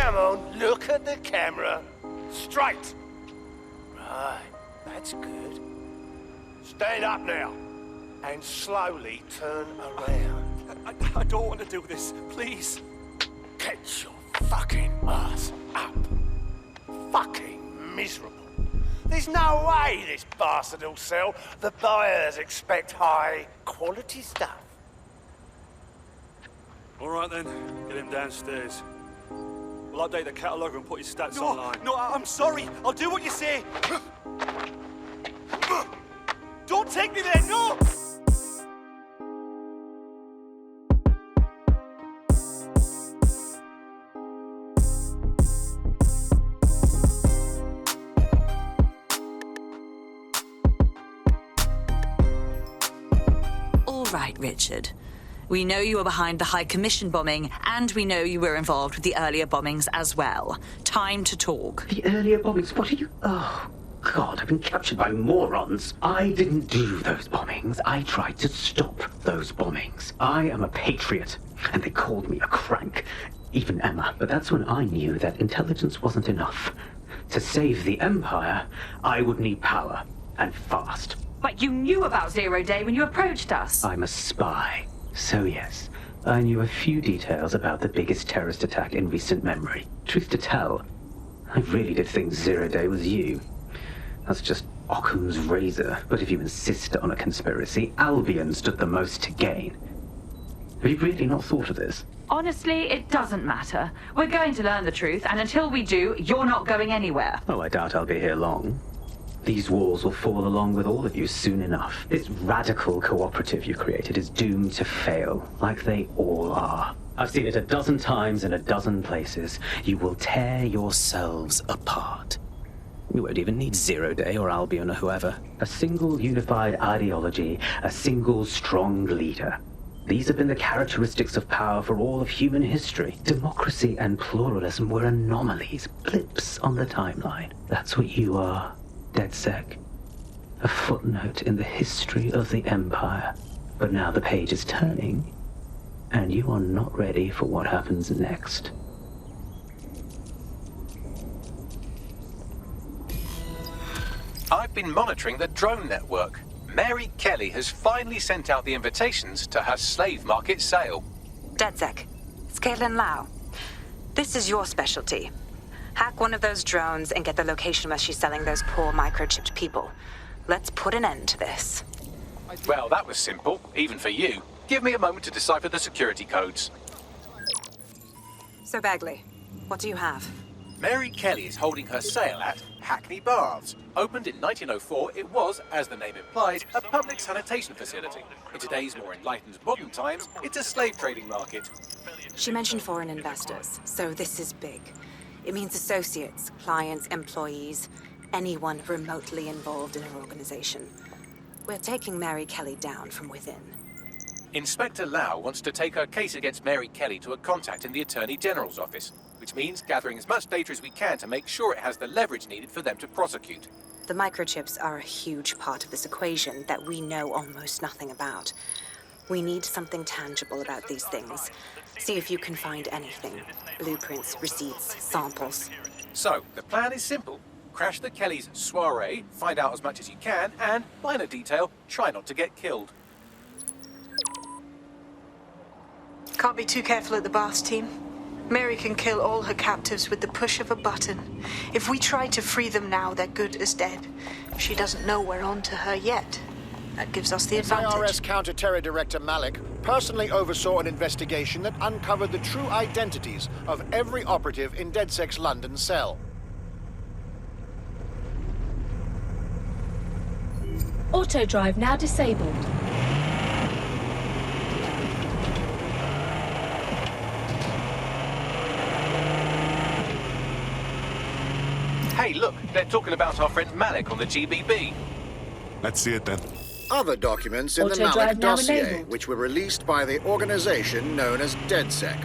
Come on, look at the camera. Straight. Right, that's good. Stand up now. And slowly turn around. I don't want to do this, please. Get your fucking ass up. Fucking miserable. There's no way this bastard will sell. The buyers expect high quality stuff. All right then, get him downstairs. We'll update the catalogue and put his stats online. No, I'm sorry. I'll do what you say. Don't take me there, no! All right, Richard. We know you were behind the High Commission bombing, and we know you were involved with the earlier bombings as well. Time to talk. The earlier bombings? What are you... Oh, God, I've been captured by morons. I didn't do those bombings. I tried to stop those bombings. I am a patriot, and they called me a crank. Even Emma. But that's when I knew that intelligence wasn't enough. To save the Empire, I would need power, and fast. But you knew about Zero Day when you approached us. I'm a spy. So yes, I knew a few details about the biggest terrorist attack in recent memory. Truth to tell, I really did think Zero Day was you. That's just Occam's razor. But if you insist on a conspiracy, Albion stood the most to gain. Have you really not thought of this? Honestly, it doesn't matter. We're going to learn the truth, and until we do, you're not going anywhere. Oh, I doubt I'll be here long. These walls will fall along with all of you soon enough. This radical cooperative you created is doomed to fail, like they all are. I've seen it a dozen times in a dozen places. You will tear yourselves apart. You won't even need Zero Day or Albion or whoever. A single unified ideology, a single strong leader. These have been the characteristics of power for all of human history. Democracy and pluralism were anomalies, blips on the timeline. That's what you are. DedSec. A footnote in the history of the Empire. But now the page is turning, and you are not ready for what happens next. I've been monitoring the drone network. Mary Kelly has finally sent out the invitations to her slave market sale. DedSec, it's Caitlin Lau. This is your specialty. Hack one of those drones and get the location where she's selling those poor microchipped people. Let's put an end to this. Well, that was simple, even for you. Give me a moment to decipher the security codes. So, Bagley, what do you have? Mary Kelly is holding her sale at Hackney Baths. Opened in 1904, it was, as the name implies, a public sanitation facility. In today's more enlightened modern times, it's a slave trading market. She mentioned foreign investors, so this is big. It means associates, clients, employees, anyone remotely involved in her organization. We're taking Mary Kelly down from within. Inspector Lau wants to take her case against Mary Kelly to a contact in the Attorney General's office, which means gathering as much data as we can to make sure it has the leverage needed for them to prosecute. The microchips are a huge part of this equation that we know almost nothing about. We need something tangible about these things. See if you can find anything. Blueprints, receipts, samples. So, the plan is simple. Crash the Kellys' soiree, find out as much as you can, and, minor detail, try not to get killed. Can't be too careful at the Baths team. Mary can kill all her captives with the push of a button. If we try to free them now, they're good as dead. She doesn't know we're on to her yet. That gives us the advantage. IRS Counter-Terror Director Malik personally oversaw an investigation that uncovered the true identities of every operative in DedSec's London cell. Auto drive now disabled. Hey, look, they're talking about our friend Malik on the GBB. Let's see it then. Other documents in the Auto drive Malik now dossier, enabled. which were released by the organization known as DedSec.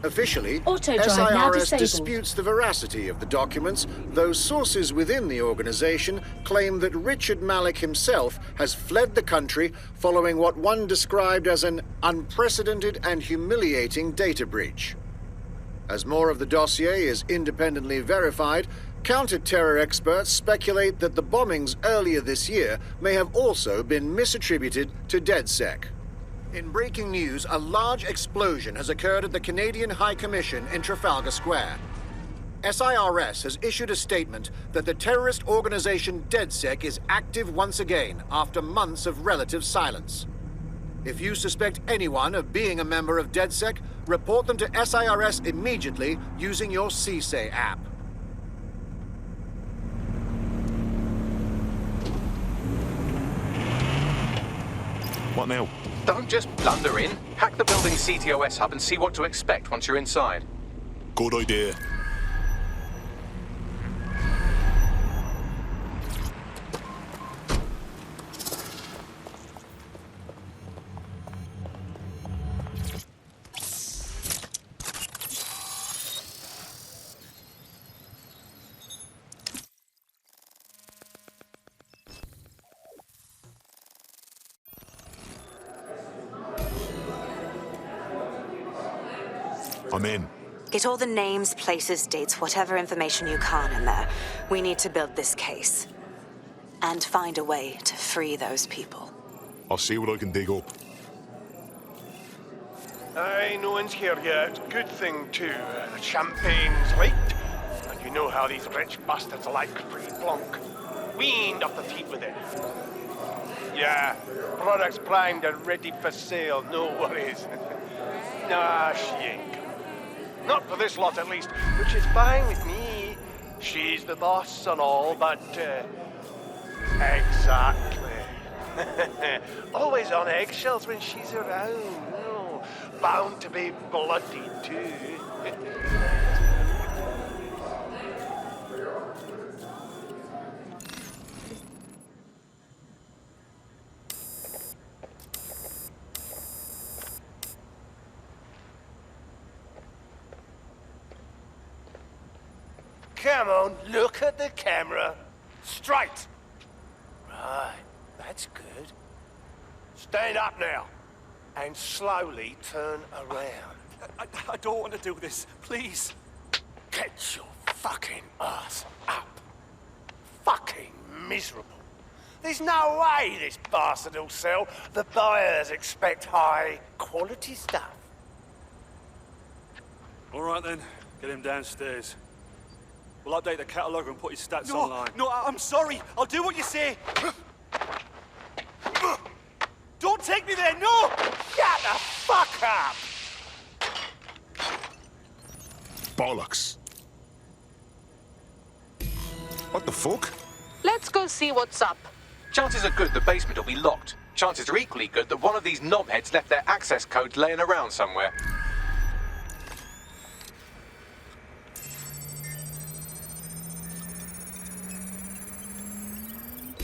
Officially, Auto drive now SIRS disabled. disputes the veracity of the documents, though sources within the organization claim that Richard Malik himself has fled the country following what one described as an unprecedented and humiliating data breach. As more of the dossier is independently verified, counter-terror experts speculate that the bombings earlier this year may have also been misattributed to DedSec. In breaking news, a large explosion has occurred at the Canadian High Commission in Trafalgar Square. SIRS has issued a statement that the terrorist organization DedSec is active once again after months of relative silence. If you suspect anyone of being a member of DedSec, report them to SIRS immediately using your CSAY app. What now? Don't just blunder in. Hack the building's CTOS hub and see what to expect once you're inside. Good idea. I'm in. Get all the names, places, dates, whatever information you can in there. We need to build this case. And find a way to free those people. I'll see what I can dig up. Aye, no one's here yet. Good thing, too. The champagne's light. And you know how these rich bastards like free plunk. Weaned off the feet with it. Yeah, product's primed and ready for sale, no worries. Nah, she ain't. Not for this lot, at least, which is fine with me. She's the boss and all, but, exactly. Always on eggshells when she's around. Oh, bound to be bloody, too. Come on, look at the camera. Straight. Right, that's good. Stand up now. And slowly turn around. I don't want to do this. Please. Get your fucking ass up. Fucking miserable. There's no way this bastard will sell. The buyers expect high quality stuff. All right then, get him downstairs. We'll update the catalogue and put his stats online. No, I'm sorry. I'll do what you say. Don't take me there, no! Shut the fuck up! Bollocks. What the fuck? Let's go see what's up. Chances are good the basement will be locked. Chances are equally good that one of these knobheads left their access codes laying around somewhere.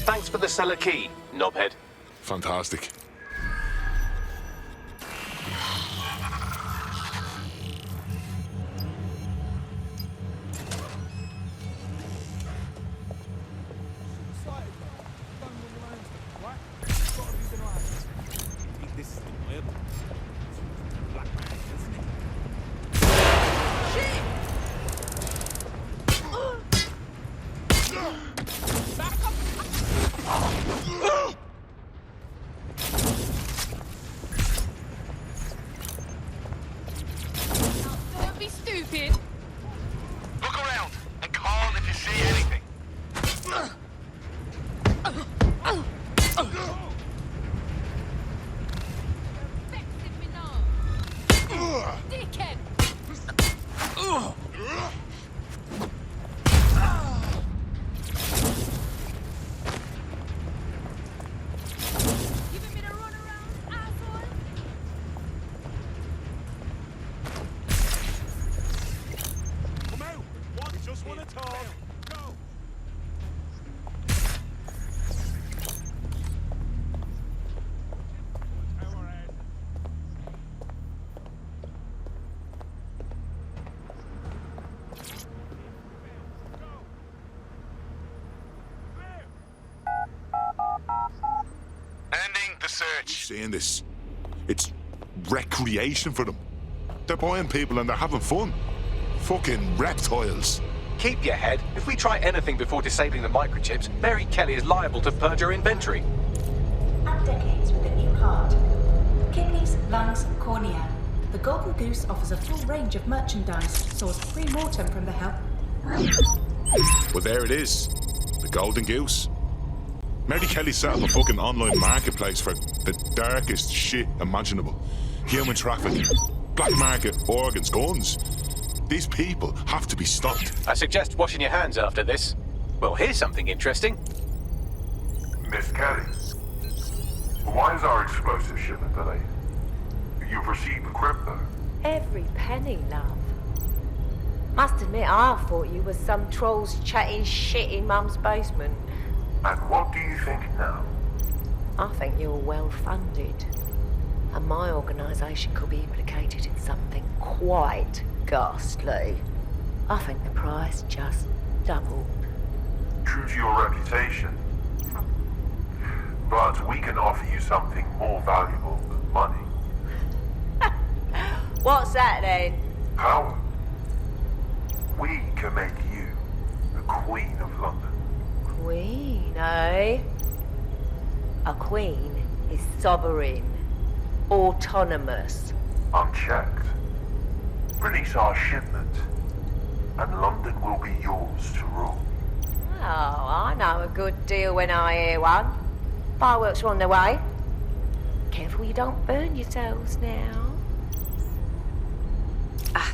Thanks for the cellar key, knobhead. Fantastic. Don't be stupid. Look around and call if you see anything. Vexing me now. Dickhead. Giving me the runaround, asshole. Come out! What? We just want to talk. Go! Ending the search. Saying this, it's recreation for them. They're buying people and they're having fun. Fucking reptiles. Keep your head. If we try anything before disabling the microchips, Mary Kelly is liable to purge her inventory. And decades with a new heart. Kidneys, lungs, cornea. The Golden Goose offers a full range of merchandise sourced pre-mortem from the health. Well, there it is. The Golden Goose. Mary Kelly set up a fucking online marketplace for the darkest shit imaginable. Human trafficking, black market organs, guns. These people have to be stopped. I suggest washing your hands after this. Well, here's something interesting. Miss Kelly, why is our explosive shipment delayed? You've received the crypto. Every penny, love. Must admit, I thought you was some trolls chatting shit in Mum's basement. And what do you think now? I think you're well funded. And my organisation could be implicated in something quite ghastly. I think the price just doubled. True to your reputation. But we can offer you something more valuable than money. What's that then? Power. We can make you the Queen of London. Queen, eh? A queen is sovereign, autonomous. Unchecked. Release our shipment, and London will be yours to rule. Oh, I know a good deal when I hear one. Fireworks are on the way. Careful you don't burn yourselves now.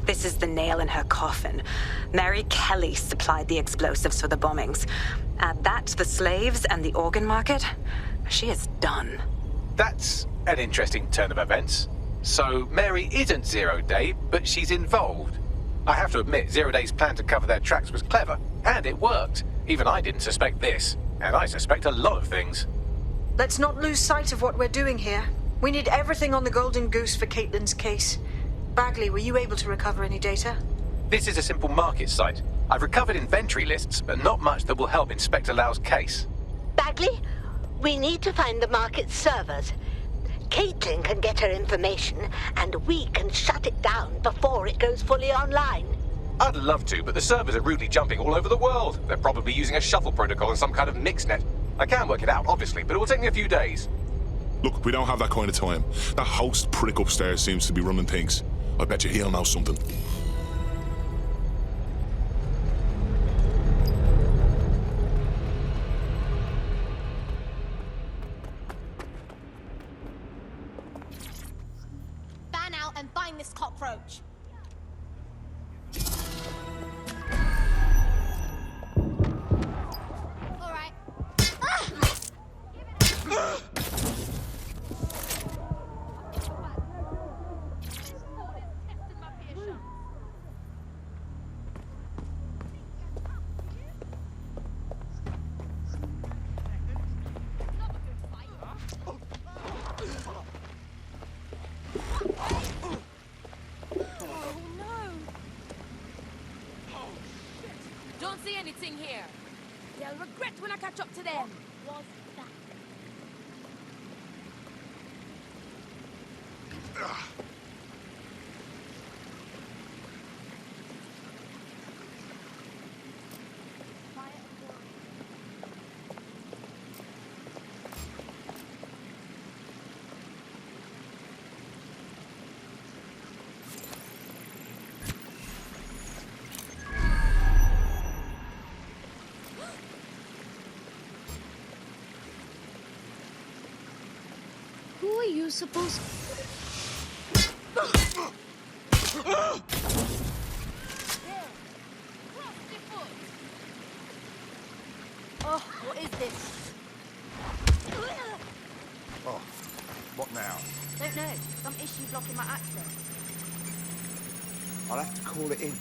This is the nail in her coffin. Mary Kelly supplied the explosives for the bombings. Add that to the slaves and the organ market, she is done. That's an interesting turn of events. So Mary isn't Zero Day, but she's involved. I have to admit, Zero Day's plan to cover their tracks was clever, and it worked. Even I didn't suspect this, and I suspect a lot of things. Let's not lose sight of what we're doing here. We need everything on the Golden Goose for Caitlin's case. Bagley, were you able to recover any data? This is a simple market site. I've recovered inventory lists, but not much that will help Inspector Lau's case. Bagley, we need to find the market servers. Caitlin can get her information, and we can shut it down before it goes fully online. I'd love to, but the servers are rudely jumping all over the world. They're probably using a shuffle protocol and some kind of mixnet. I can work it out, obviously, but it will take me a few days. Look, we don't have that kind of time. That host prick upstairs seems to be running things. I bet you he'll know something. Ban out and find this cockroach. All right. Don't see anything here. They'll regret when I catch up to them. What was that? Who are you supposed? Oh, what is this? Oh, what now? Don't know. Some issue blocking my access. I'll have to call it in.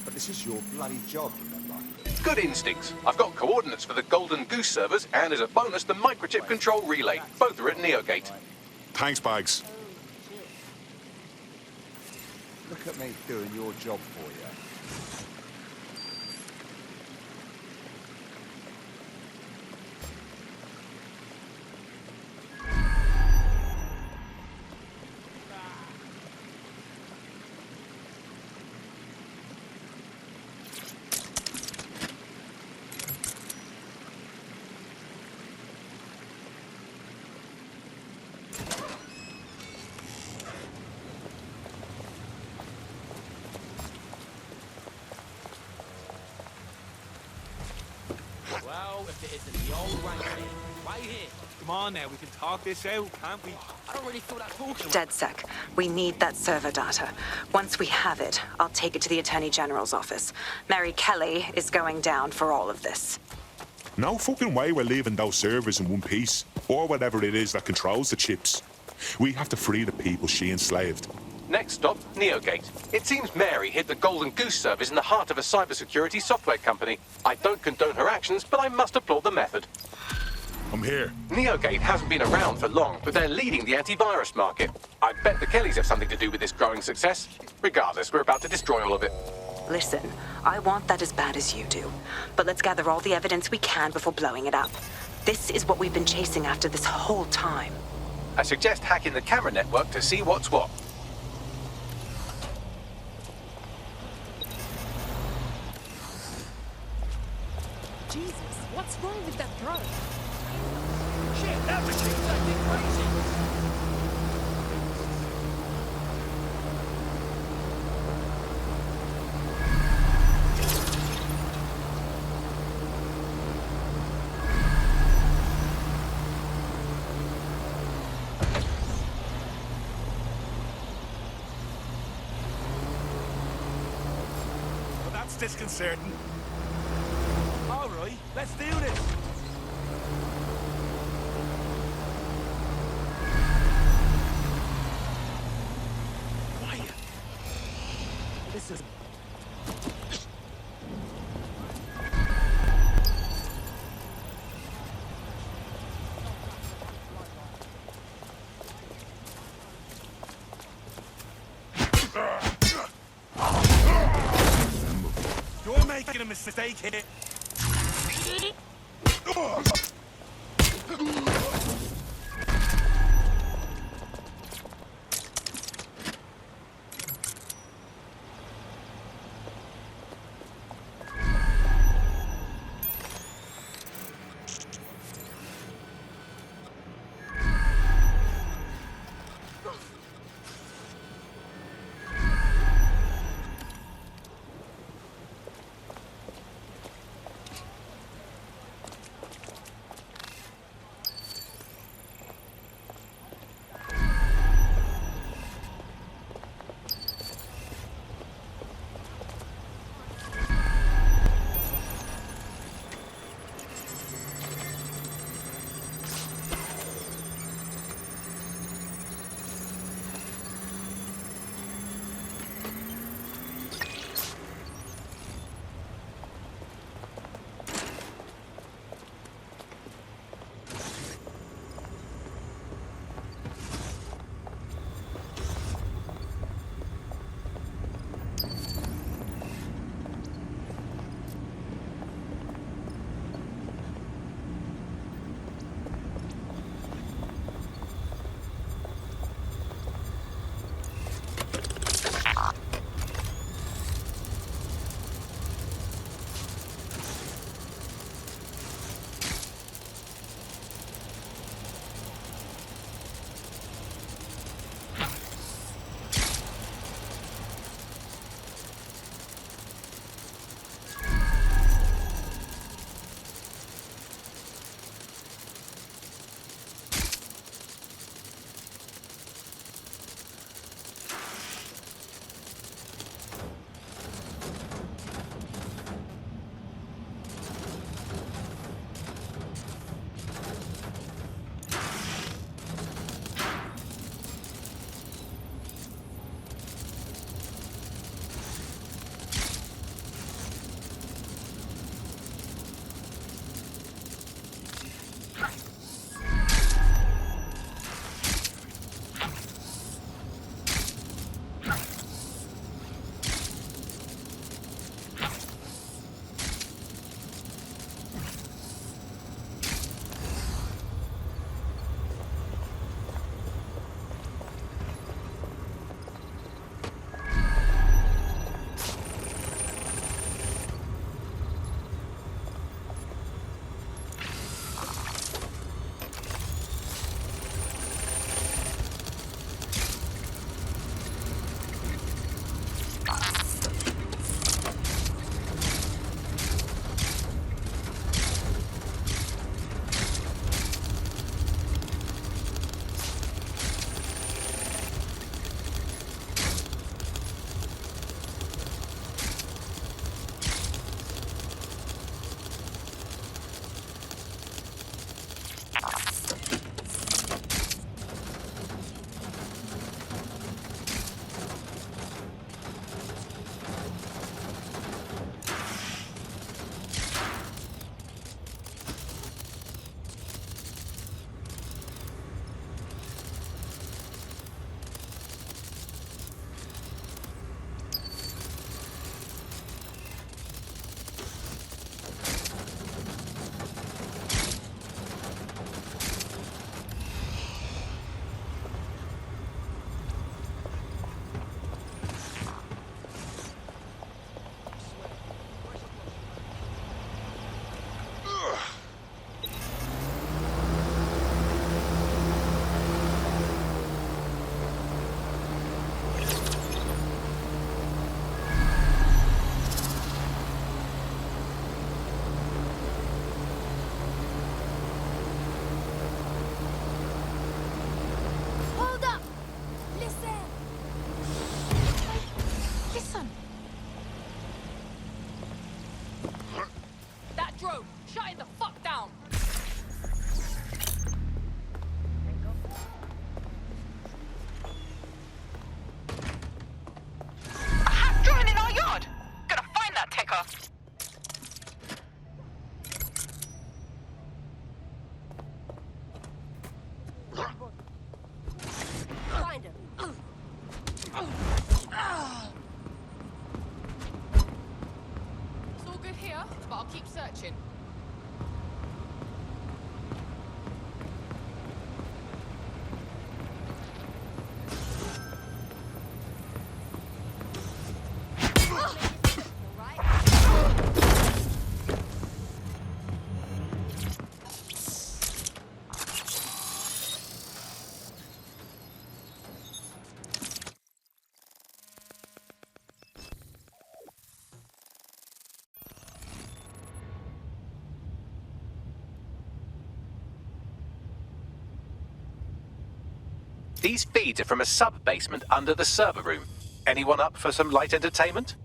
But this is your bloody job, remember? Good instincts. I've got coordinates for the Golden Goose servers, and as a bonus, the microchip control relay. Both are at Neogate. Thanks, Bags. Look at me doing your job for you. Well, if it isn't the old wanky. Wait here. Come on now, we can talk this out, can't we? I don't really feel that talking. DedSec, we need that server data. Once we have it, I'll take it to the Attorney General's office. Mary Kelly is going down for all of this. No fucking way we're leaving those servers in one piece, or whatever it is that controls the chips. We have to free the people she enslaved. Next stop, Neogate. It seems Mary hid the Golden Goose service in the heart of a cybersecurity software company. I don't condone her actions, but I must applaud the method. I'm here. Neogate hasn't been around for long, but they're leading the antivirus market. I bet the Kellys have something to do with this growing success. Regardless, we're about to destroy all of it. Listen, I want that as bad as you do. But let's gather all the evidence we can before blowing it up. This is what we've been chasing after this whole time. I suggest hacking the camera network to see what's what. Jesus, what's wrong with that drone? Shit, that machine's acting crazy! Well, that's disconcerting. All right, let's do this. Quiet. This is... You're making a mistake here. Shut it the fuck down! A hat drawn in our yard! Gotta find that ticker! Find him. It's all good here, but I'll keep searching. These feeds are from a sub-basement under the server room. Anyone up for some light entertainment?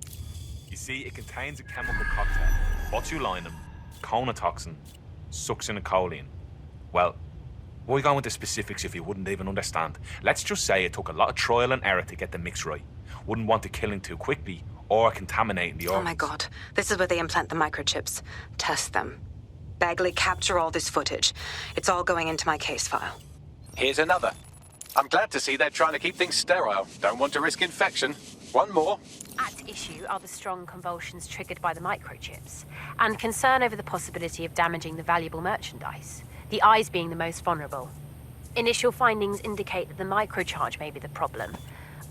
You see, it contains a chemical cocktail. Botulinum, conotoxin, succinylcholine. Well, why go into specifics if you wouldn't even understand? Let's just say it took a lot of trial and error to get the mix right. Wouldn't want to kill him too quickly or contaminating the organs. Oh my god. This is where they implant the microchips. Test them. Bagley, capture all this footage. It's all going into my case file. Here's another. I'm glad to see they're trying to keep things sterile. Don't want to risk infection. One more. At issue are the strong convulsions triggered by the microchips, and concern over the possibility of damaging the valuable merchandise, the eyes being the most vulnerable. Initial findings indicate that the microcharge may be the problem.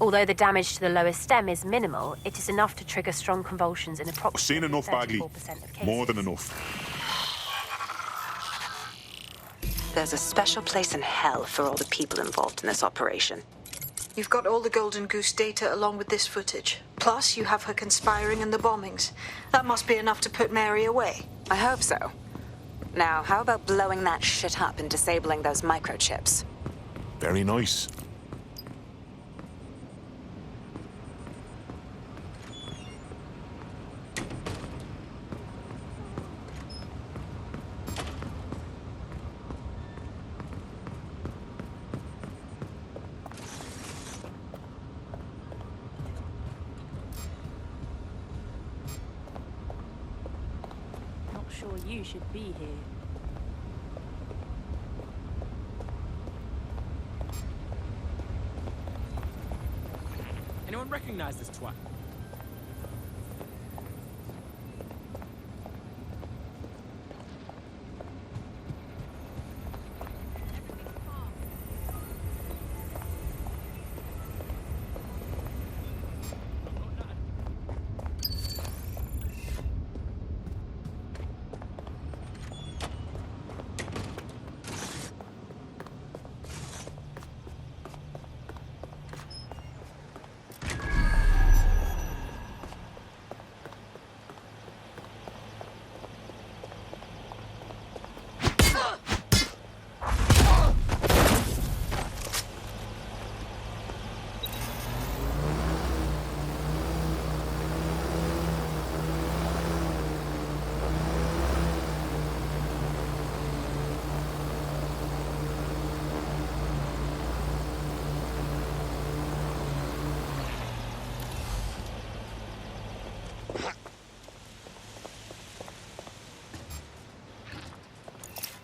Although the damage to the lower stem is minimal, it is enough to trigger strong convulsions in approximately I've seen enough, Bagley. 34% of cases. More than enough. There's a special place in hell for all the people involved in this operation. You've got all the Golden Goose data along with this footage. Plus, you have her conspiring in the bombings. That must be enough to put Mary away. I hope so. Now, how about blowing that shit up and disabling those microchips? Very nice. Not sure you should be here. Anyone recognize this twat?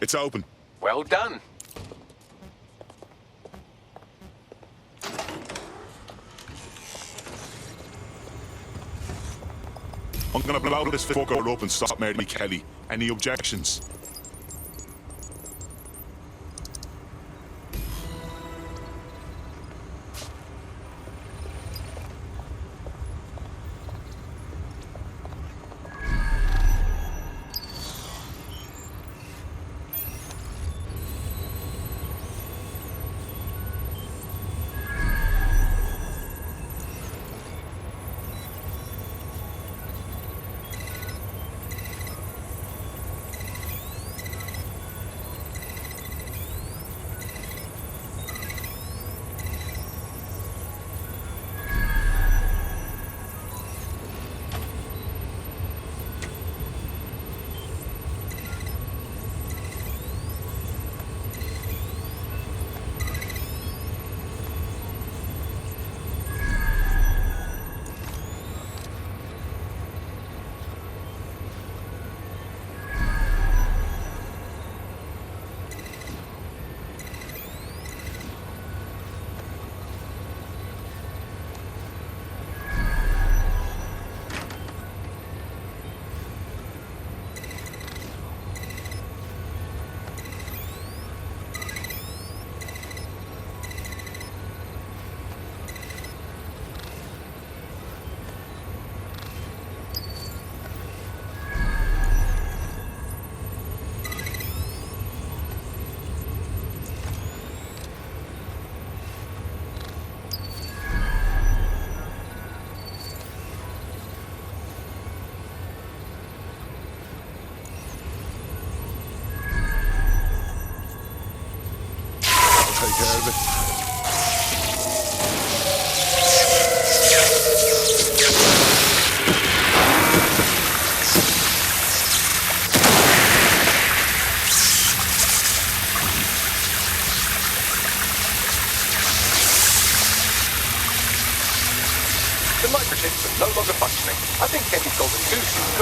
It's open. Well done. I'm gonna blow this fucker up and stop Mary Kelly. Any objections?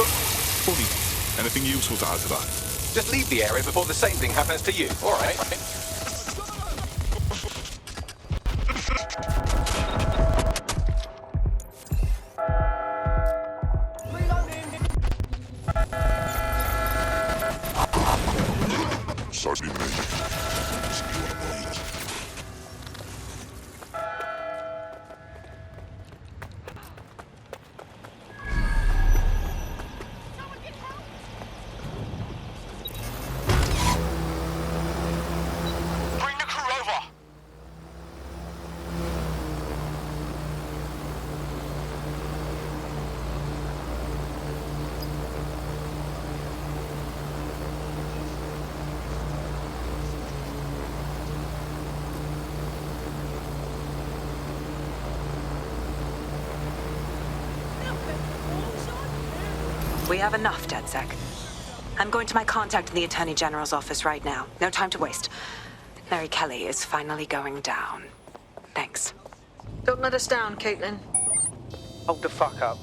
Funny. Anything useful to add to that? Just leave the area before the same thing happens to you, all right? Certainly me. Bring the crew over! We have enough, DedSec. I'm going to my contact in the Attorney General's office right now. No time to waste. Mary Kelly is finally going down. Thanks. Don't let us down, Caitlin. Hold the fuck up.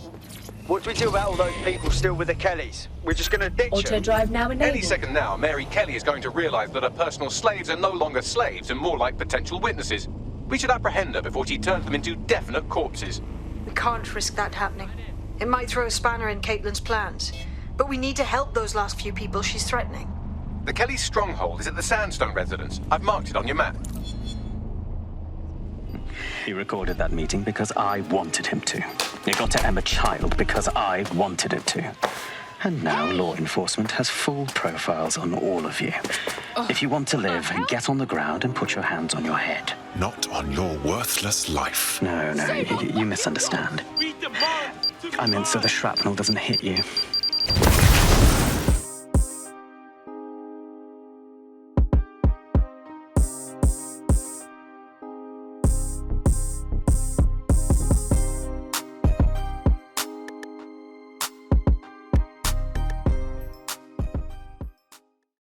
What do we do about all those people still with the Kellys? We're just gonna ditch Auto them? drive now enabled. Any second now, Mary Kelly is going to realize that her personal slaves are no longer slaves and more like potential witnesses. We should apprehend her before she turns them into definite corpses. We can't risk that happening. It might throw a spanner in Caitlin's plans. But we need to help those last few people she's threatening. The Kelly stronghold is at the Sandstone residence. I've marked it on your map. He recorded that meeting because I wanted him to. It got to Emma Child because I wanted it to. And now law enforcement has full profiles on all of you. If you want to live, get on the ground and put your hands on your head. Not on your worthless life. No, you misunderstand. I meant so the shrapnel doesn't hit you.